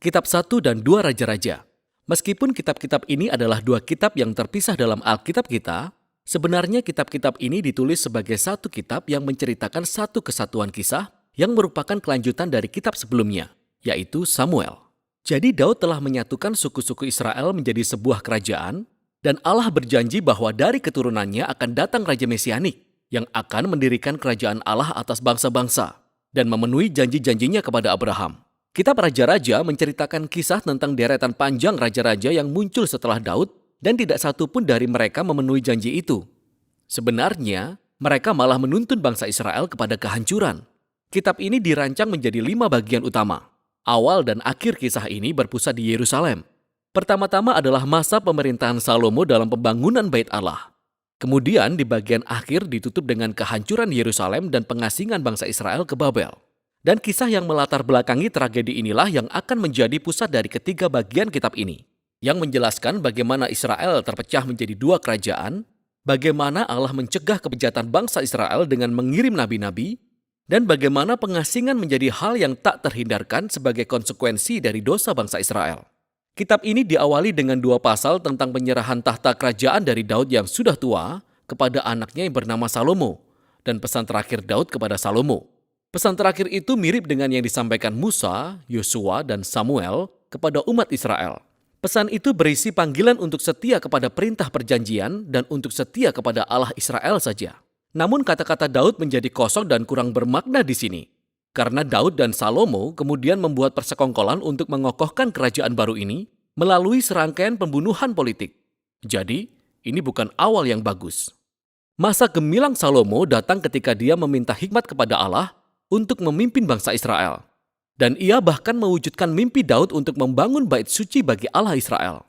Kitab 1 dan 2 Raja-Raja. Meskipun kitab-kitab ini adalah dua kitab yang terpisah dalam Alkitab kita, sebenarnya kitab-kitab ini ditulis sebagai satu kitab yang menceritakan satu kesatuan kisah yang merupakan kelanjutan dari kitab sebelumnya, yaitu Samuel. Jadi Daud telah menyatukan suku-suku Israel menjadi sebuah kerajaan, dan Allah berjanji bahwa dari keturunannya akan datang Raja Mesianik yang akan mendirikan kerajaan Allah atas bangsa-bangsa dan memenuhi janji-janjinya kepada Abraham. Kitab Raja-Raja menceritakan kisah tentang deretan panjang raja-raja yang muncul setelah Daud dan tidak satu pun dari mereka memenuhi janji itu. Sebenarnya, mereka malah menuntun bangsa Israel kepada kehancuran. Kitab ini dirancang menjadi 5 bagian utama. Awal dan akhir kisah ini berpusat di Yerusalem. Pertama-tama adalah masa pemerintahan Salomo dalam pembangunan Bait Allah. Kemudian di bagian akhir ditutup dengan kehancuran Yerusalem dan pengasingan bangsa Israel ke Babel. Dan kisah yang melatar belakangi tragedi inilah yang akan menjadi pusat dari ketiga bagian kitab ini, yang menjelaskan bagaimana Israel terpecah menjadi 2 kerajaan, bagaimana Allah mencegah kebejatan bangsa Israel dengan mengirim nabi-nabi, dan bagaimana pengasingan menjadi hal yang tak terhindarkan sebagai konsekuensi dari dosa bangsa Israel. Kitab ini diawali dengan 2 pasal tentang penyerahan tahta kerajaan dari Daud yang sudah tua kepada anaknya yang bernama Salomo, dan pesan terakhir Daud kepada Salomo. Pesan terakhir itu mirip dengan yang disampaikan Musa, Yosua, dan Samuel kepada umat Israel. Pesan itu berisi panggilan untuk setia kepada perintah perjanjian dan untuk setia kepada Allah Israel saja. Namun kata-kata Daud menjadi kosong dan kurang bermakna di sini. Karena Daud dan Salomo kemudian membuat persekongkolan untuk mengokohkan kerajaan baru ini melalui serangkaian pembunuhan politik. Jadi, ini bukan awal yang bagus. Masa gemilang Salomo datang ketika dia meminta hikmat kepada Allah untuk memimpin bangsa Israel. Dan ia bahkan mewujudkan mimpi Daud untuk membangun bait suci bagi Allah Israel.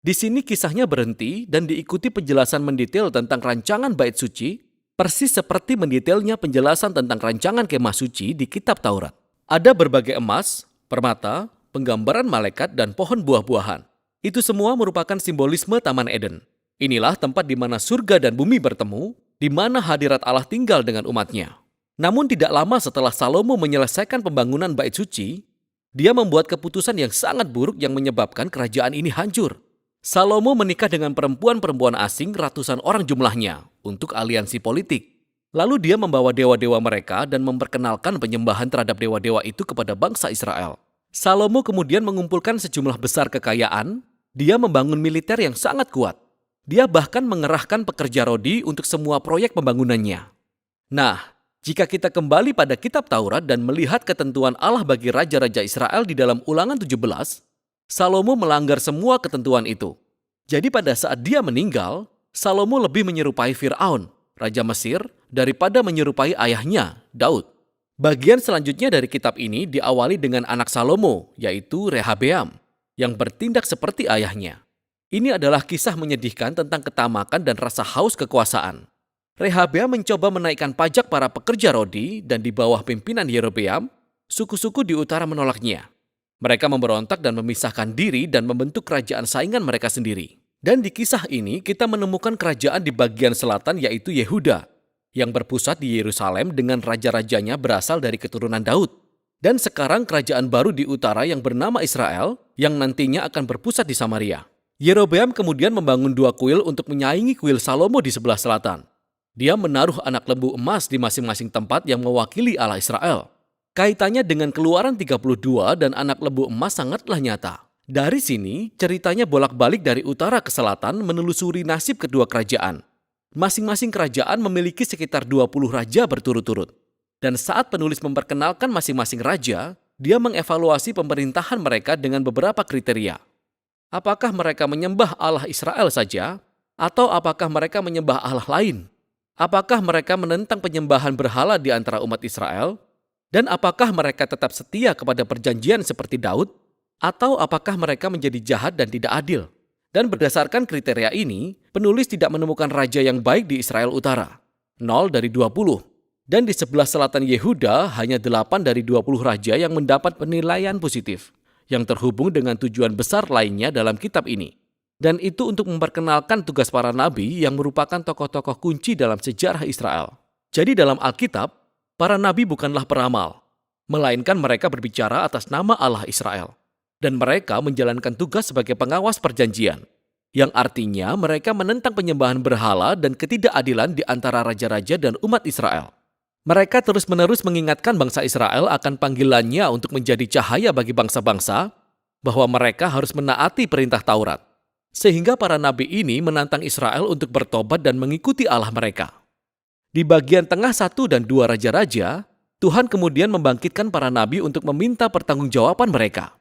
Di sini kisahnya berhenti dan diikuti penjelasan mendetail tentang rancangan bait suci, persis seperti mendetailnya penjelasan tentang rancangan kemah suci di kitab Taurat. Ada berbagai emas, permata, penggambaran malaikat, dan pohon buah-buahan. Itu semua merupakan simbolisme Taman Eden. Inilah tempat di mana surga dan bumi bertemu, di mana hadirat Allah tinggal dengan umatnya. Namun tidak lama setelah Salomo menyelesaikan pembangunan bait suci, dia membuat keputusan yang sangat buruk yang menyebabkan kerajaan ini hancur. Salomo menikah dengan perempuan-perempuan asing ratusan orang jumlahnya untuk aliansi politik. Lalu dia membawa dewa-dewa mereka dan memperkenalkan penyembahan terhadap dewa-dewa itu kepada bangsa Israel. Salomo kemudian mengumpulkan sejumlah besar kekayaan. Dia membangun militer yang sangat kuat. Dia bahkan mengerahkan pekerja rodi untuk semua proyek pembangunannya. Nah, jika kita kembali pada kitab Taurat dan melihat ketentuan Allah bagi raja-raja Israel di dalam Ulangan 17, Salomo melanggar semua ketentuan itu. Jadi pada saat dia meninggal, Salomo lebih menyerupai Fir'aun, raja Mesir, daripada menyerupai ayahnya, Daud. Bagian selanjutnya dari kitab ini diawali dengan anak Salomo, yaitu Rehabeam, yang bertindak seperti ayahnya. Ini adalah kisah menyedihkan tentang ketamakan dan rasa haus kekuasaan. Rehabeam mencoba menaikkan pajak para pekerja rodi dan di bawah pimpinan Yerobeam, suku-suku di utara menolaknya. Mereka memberontak dan memisahkan diri dan membentuk kerajaan saingan mereka sendiri. Dan di kisah ini kita menemukan kerajaan di bagian selatan yaitu Yehuda, yang berpusat di Yerusalem dengan raja-rajanya berasal dari keturunan Daud. Dan sekarang kerajaan baru di utara yang bernama Israel, yang nantinya akan berpusat di Samaria. Yerobeam kemudian membangun 2 kuil untuk menyaingi kuil Salomo di sebelah selatan. Dia menaruh anak lembu emas di masing-masing tempat yang mewakili Allah Israel. Kaitannya dengan Keluaran 32 dan anak lembu emas sangatlah nyata. Dari sini, ceritanya bolak-balik dari utara ke selatan menelusuri nasib kedua kerajaan. Masing-masing kerajaan memiliki sekitar 20 raja berturut-turut. Dan saat penulis memperkenalkan masing-masing raja, dia mengevaluasi pemerintahan mereka dengan beberapa kriteria. Apakah mereka menyembah Allah Israel saja? Atau apakah mereka menyembah Allah lain? Apakah mereka menentang penyembahan berhala di antara umat Israel? Dan apakah mereka tetap setia kepada perjanjian seperti Daud? Atau apakah mereka menjadi jahat dan tidak adil? Dan berdasarkan kriteria ini, penulis tidak menemukan raja yang baik di Israel Utara. 0 dari 20. Dan di sebelah selatan Yehuda, hanya 8 dari 20 raja yang mendapat penilaian positif, yang terhubung dengan tujuan besar lainnya dalam kitab ini. Dan itu untuk memperkenalkan tugas para nabi yang merupakan tokoh-tokoh kunci dalam sejarah Israel. Jadi dalam Alkitab, para nabi bukanlah peramal, melainkan mereka berbicara atas nama Allah Israel. dan mereka menjalankan tugas sebagai pengawas perjanjian, yang artinya mereka menentang penyembahan berhala dan ketidakadilan di antara raja-raja dan umat Israel. Mereka terus-menerus mengingatkan bangsa Israel akan panggilannya untuk menjadi cahaya bagi bangsa-bangsa, bahwa mereka harus menaati perintah Taurat. Sehingga para nabi ini menantang Israel untuk bertobat dan mengikuti Allah mereka. Di bagian tengah 1 dan 2 raja-raja, Tuhan kemudian membangkitkan para nabi untuk meminta pertanggungjawaban mereka.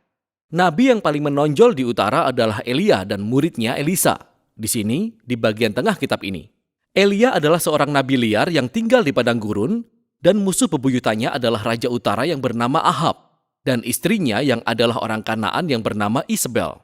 Nabi yang paling menonjol di utara adalah Elia dan muridnya Elisa. Di sini, di bagian tengah kitab ini. Elia adalah seorang nabi liar yang tinggal di padang gurun, dan musuh bebuyutannya adalah raja utara yang bernama Ahab, dan istrinya yang adalah orang Kanaan yang bernama Isabel.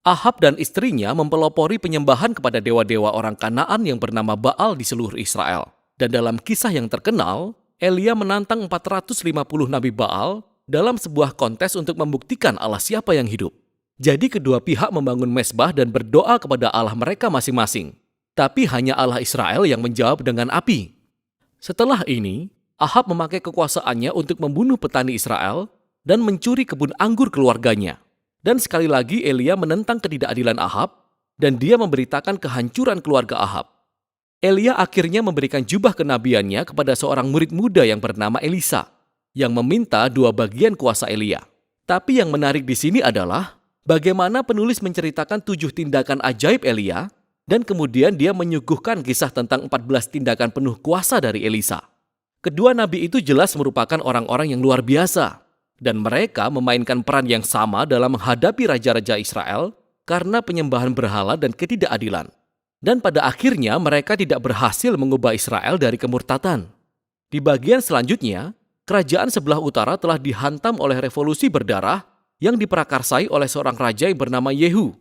Ahab dan istrinya mempelopori penyembahan kepada dewa-dewa orang Kanaan yang bernama Baal di seluruh Israel. Dan dalam kisah yang terkenal, Elia menantang 450 nabi Baal dalam sebuah kontes untuk membuktikan Allah siapa yang hidup. Jadi kedua pihak membangun mezbah dan berdoa kepada Allah mereka masing-masing. Tapi hanya Allah Israel yang menjawab dengan api. Setelah ini, Ahab memakai kekuasaannya untuk membunuh petani Israel dan mencuri kebun anggur keluarganya. Dan sekali lagi Elia menentang ketidakadilan Ahab, dan dia memberitakan kehancuran keluarga Ahab. Elia akhirnya memberikan jubah kenabiannya kepada seorang murid muda yang bernama Elisa, yang meminta 2 bagian kuasa Elia. Tapi yang menarik di sini adalah bagaimana penulis menceritakan 7 tindakan ajaib Elia, dan kemudian dia menyuguhkan kisah tentang 14 tindakan penuh kuasa dari Elisa. Kedua nabi itu jelas merupakan orang-orang yang luar biasa, dan mereka memainkan peran yang sama dalam menghadapi raja-raja Israel karena penyembahan berhala dan ketidakadilan. Dan pada akhirnya mereka tidak berhasil mengubah Israel dari kemurtatan. Di bagian selanjutnya, kerajaan sebelah utara telah dihantam oleh revolusi berdarah yang diprakarsai oleh seorang raja yang bernama Yehu,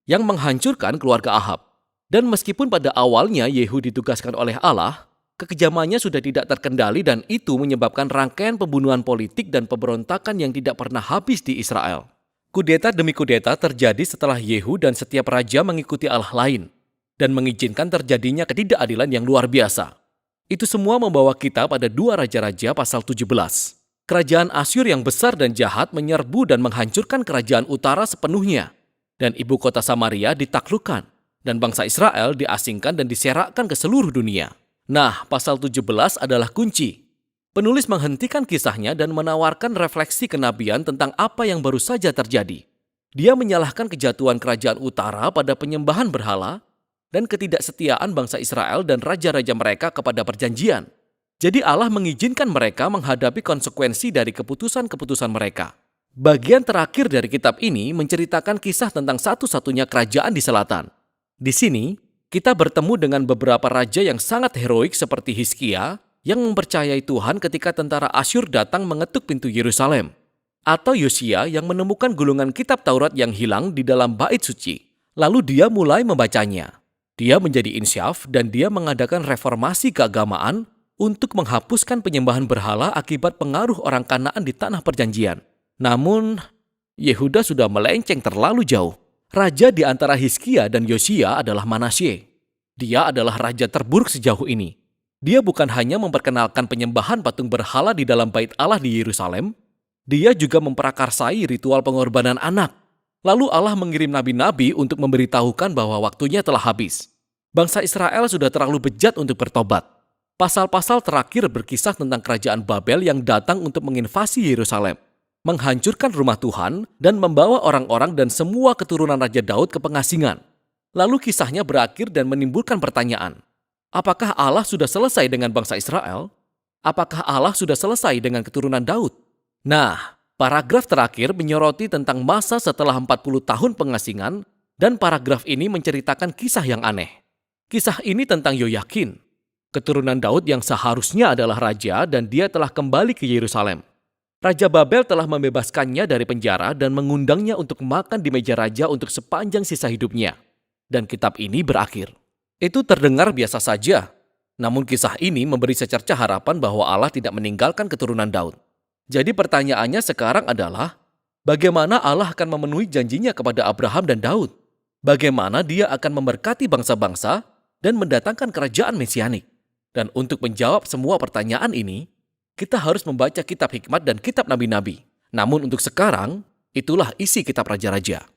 yang menghancurkan keluarga Ahab. Dan meskipun pada awalnya Yehu ditugaskan oleh Allah, kekejamannya sudah tidak terkendali dan itu menyebabkan rangkaian pembunuhan politik dan pemberontakan yang tidak pernah habis di Israel. Kudeta demi kudeta terjadi setelah Yehu dan setiap raja mengikuti Allah lain dan mengizinkan terjadinya ketidakadilan yang luar biasa. Itu semua membawa kita pada 2 Raja-Raja pasal 17. Kerajaan Asyur yang besar dan jahat menyerbu dan menghancurkan kerajaan utara sepenuhnya, dan ibu kota Samaria ditaklukkan, dan bangsa Israel diasingkan dan diserakkan ke seluruh dunia. Nah, pasal 17 adalah kunci. Penulis menghentikan kisahnya dan menawarkan refleksi kenabian tentang apa yang baru saja terjadi. Dia menyalahkan kejatuhan kerajaan utara pada penyembahan berhala dan ketidaksetiaan bangsa Israel dan raja-raja mereka kepada perjanjian. Jadi Allah mengizinkan mereka menghadapi konsekuensi dari keputusan-keputusan mereka. Bagian terakhir dari kitab ini menceritakan kisah tentang satu-satunya kerajaan di selatan. Di sini, kita bertemu dengan beberapa raja yang sangat heroik seperti Hizkia yang mempercayai Tuhan ketika tentara Asyur datang mengetuk pintu Yerusalem. Atau Yosia yang menemukan gulungan kitab Taurat yang hilang di dalam bait suci. Lalu dia mulai membacanya. Dia menjadi insyaf dan dia mengadakan reformasi keagamaan untuk menghapuskan penyembahan berhala akibat pengaruh orang Kanaan di tanah perjanjian. Namun, Yehuda sudah melenceng terlalu jauh. Raja di antara Hizkia dan Yosia adalah Manasye. Dia adalah raja terburuk sejauh ini. Dia bukan hanya memperkenalkan penyembahan patung berhala di dalam bait Allah di Yerusalem, dia juga memprakarsai ritual pengorbanan anak. Lalu Allah mengirim nabi-nabi untuk memberitahukan bahwa waktunya telah habis. Bangsa Israel sudah terlalu bejat untuk bertobat. Pasal-pasal terakhir berkisah tentang kerajaan Babel yang datang untuk menginvasi Yerusalem, menghancurkan rumah Tuhan, dan membawa orang-orang dan semua keturunan Raja Daud ke pengasingan. Lalu kisahnya berakhir dan menimbulkan pertanyaan. Apakah Allah sudah selesai dengan bangsa Israel? Apakah Allah sudah selesai dengan keturunan Daud? Nah, paragraf terakhir menyoroti tentang masa setelah 40 tahun pengasingan, dan paragraf ini menceritakan kisah yang aneh. Kisah ini tentang Yoyakin, keturunan Daud yang seharusnya adalah raja dan dia telah kembali ke Yerusalem. Raja Babel telah membebaskannya dari penjara dan mengundangnya untuk makan di meja raja untuk sepanjang sisa hidupnya. Dan kitab ini berakhir. Itu terdengar biasa saja. Namun kisah ini memberi secerca harapan bahwa Allah tidak meninggalkan keturunan Daud. Jadi pertanyaannya sekarang adalah, bagaimana Allah akan memenuhi janjinya kepada Abraham dan Daud? Bagaimana dia akan memberkati bangsa-bangsa dan mendatangkan kerajaan mesianik? Dan untuk menjawab semua pertanyaan ini, kita harus membaca kitab hikmat dan kitab nabi-nabi. Namun untuk sekarang, Itulah isi kitab Raja-Raja.